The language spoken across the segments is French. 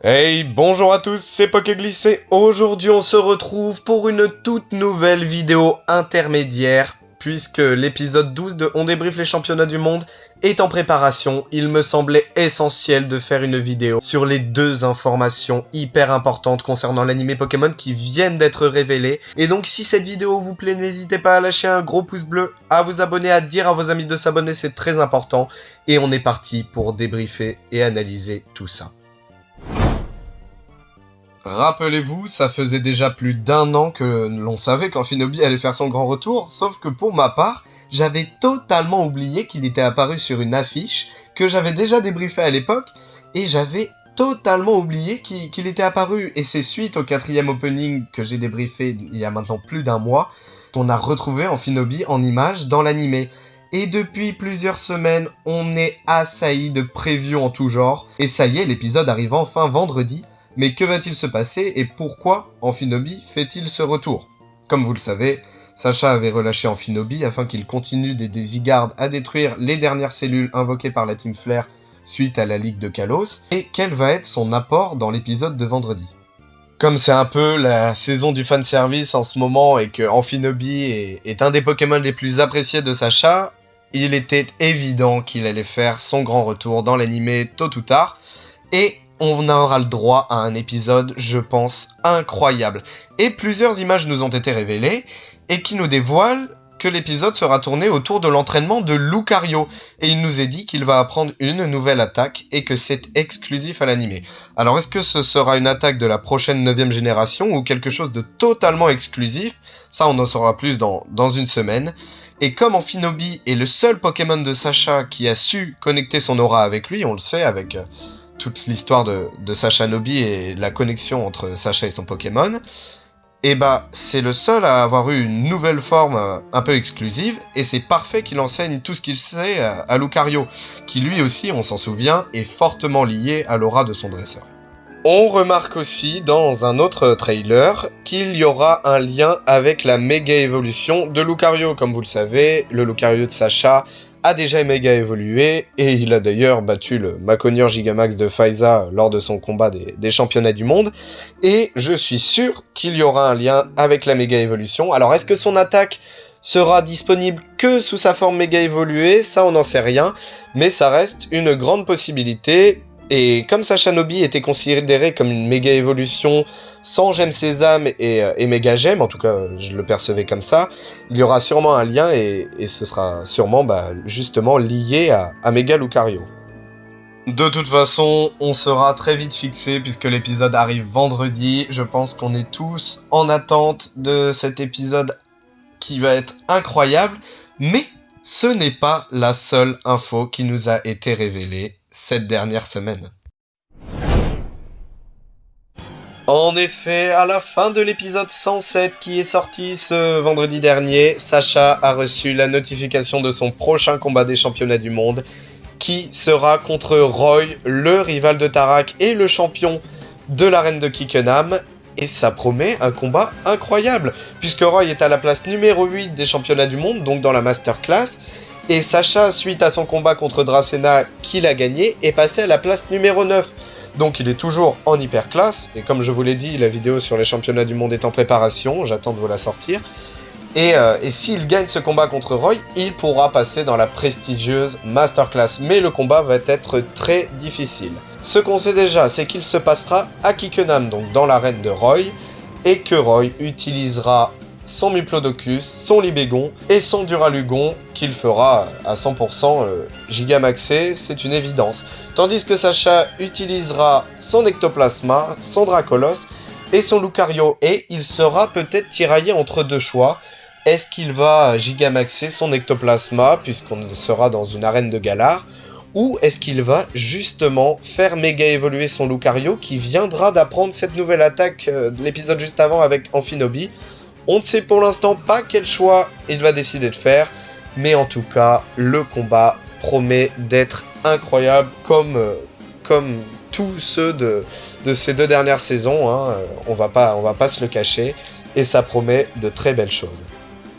Hey, bonjour à tous, c'est Pokéglissé. Aujourd'hui, on se retrouve pour une toute nouvelle vidéo intermédiaire, puisque l'épisode 12 de On débriefe les championnats du monde est en préparation. Il me semblait essentiel de faire une vidéo sur les deux informations hyper importantes concernant l'anime Pokémon qui viennent d'être révélées. Et donc, si cette vidéo vous plaît, n'hésitez pas à lâcher un gros pouce bleu, à vous abonner, à dire à vos amis de s'abonner, c'est très important. Et on est parti pour débriefer et analyser tout ça. Rappelez-vous, ça faisait déjà plus d'1 an que l'on savait qu'Amphinobi allait faire son grand retour, sauf que pour ma part, j'avais totalement oublié qu'il était apparu sur une affiche que j'avais déjà débriefé à l'époque, et j'avais totalement oublié qu'il était apparu. Et c'est suite au 4e opening que j'ai débriefé il y a maintenant plus d'1 mois, qu'on a retrouvé Amphinobi en image dans l'animé. Et depuis plusieurs semaines, on est assailli de previews en tout genre, et ça y est, l'épisode arrive enfin vendredi. Mais que va-t-il se passer et pourquoi Amphinobi fait-il ce retour? Comme vous le savez, Sacha avait relâché Amphinobi afin qu'il continue d'aider Zygarde à détruire les dernières cellules invoquées par la Team Flare suite à la Ligue de Kalos, et quel va être son apport dans l'épisode de vendredi. Comme c'est un peu la saison du fanservice en ce moment et que Amphinobi est un des Pokémon les plus appréciés de Sacha, il était évident qu'il allait faire son grand retour dans l'animé tôt ou tard, et on aura le droit à un épisode, je pense, incroyable. Et plusieurs images nous ont été révélées, et qui nous dévoilent que l'épisode sera tourné autour de l'entraînement de Lucario. Et il nous est dit qu'il va apprendre une nouvelle attaque, et que c'est exclusif à l'animé. Alors est-ce que ce sera une attaque de la prochaine 9e génération, ou quelque chose de totalement exclusif? Ça, on en saura plus dans une semaine. Et comme Amphinobi est le seul Pokémon de Sacha qui a su connecter son aura avec lui, on le sait, avec toute l'histoire de Sacha Nobi et la connexion entre Sacha et son Pokémon, et bah c'est le seul à avoir eu une nouvelle forme un peu exclusive, et c'est parfait qu'il enseigne tout ce qu'il sait à Lucario, qui lui aussi, on s'en souvient, est fortement lié à l'aura de son dresseur. On remarque aussi dans un autre trailer qu'il y aura un lien avec la méga évolution de Lucario. Comme vous le savez, le Lucario de Sacha a déjà méga évolué, et il a d'ailleurs battu le Maconier Gigamax de Faiza lors de son combat des championnats du monde, et je suis sûr qu'il y aura un lien avec la méga évolution. Alors est-ce que son attaque sera disponible que sous sa forme méga évoluée? Ça on n'en sait rien, mais ça reste une grande possibilité. Et comme Sacha Nobi était considéré comme une méga évolution sans Gemme Sésame et méga Gemme, en tout cas je le percevais comme ça, il y aura sûrement un lien et ce sera sûrement justement lié à méga Lucario. De toute façon, on sera très vite fixé puisque l'épisode arrive vendredi. Je pense qu'on est tous en attente de cet épisode qui va être incroyable, mais ce n'est pas la seule info qui nous a été révélée cette dernière semaine. En effet, à la fin de l'épisode 107 qui est sorti ce vendredi dernier, Sacha a reçu la notification de son prochain combat des championnats du monde, qui sera contre Roy, le rival de Tarak et le champion de l'arène de Kickenham. Et ça promet un combat incroyable, puisque Roy est à la place numéro 8 des championnats du monde, donc dans la Masterclass, et Sacha, suite à son combat contre Dracena qu'il a gagné, est passé à la place numéro 9. Donc il est toujours en hyperclasse, et comme je vous l'ai dit, la vidéo sur les championnats du monde est en préparation, j'attends de vous la sortir. Et s'il gagne ce combat contre Roy, il pourra passer dans la prestigieuse Masterclass, mais le combat va être très difficile. Ce qu'on sait déjà, c'est qu'il se passera à Kickenham, donc dans l'arène de Roy, et que Roy utilisera son Diplodocus, son Libégon et son Duralugon qu'il fera à 100% gigamaxé, c'est une évidence. Tandis que Sacha utilisera son Ectoplasma, son Dracolos et son Lucario, et il sera peut-être tiraillé entre deux choix. Est-ce qu'il va gigamaxer son Ectoplasma puisqu'on sera dans une arène de Galar, ou est-ce qu'il va justement faire méga évoluer son Lucario qui viendra d'apprendre cette nouvelle attaque de l'épisode juste avant avec Amphinobi? On ne sait pour l'instant pas quel choix il va décider de faire, mais en tout cas, le combat promet d'être incroyable comme tous ceux de ces 2 dernières saisons, hein. On va pas se le cacher, et ça promet de très belles choses.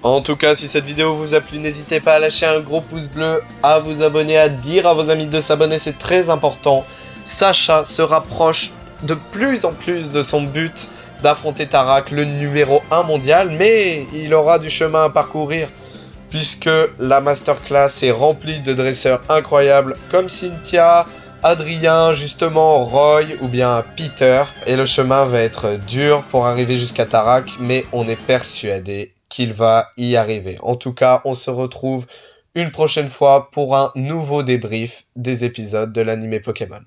En tout cas, si cette vidéo vous a plu, n'hésitez pas à lâcher un gros pouce bleu, à vous abonner, à dire à vos amis de s'abonner, c'est très important. Sacha se rapproche de plus en plus de son but d'affronter Tarak, le numéro 1 mondial, mais il aura du chemin à parcourir, puisque la masterclass est remplie de dresseurs incroyables comme Cynthia, Adrien, justement Roy ou bien Peter. Et le chemin va être dur pour arriver jusqu'à Tarak, mais on est persuadé qu'il va y arriver. En tout cas, on se retrouve une prochaine fois pour un nouveau débrief des épisodes de l'anime Pokémon.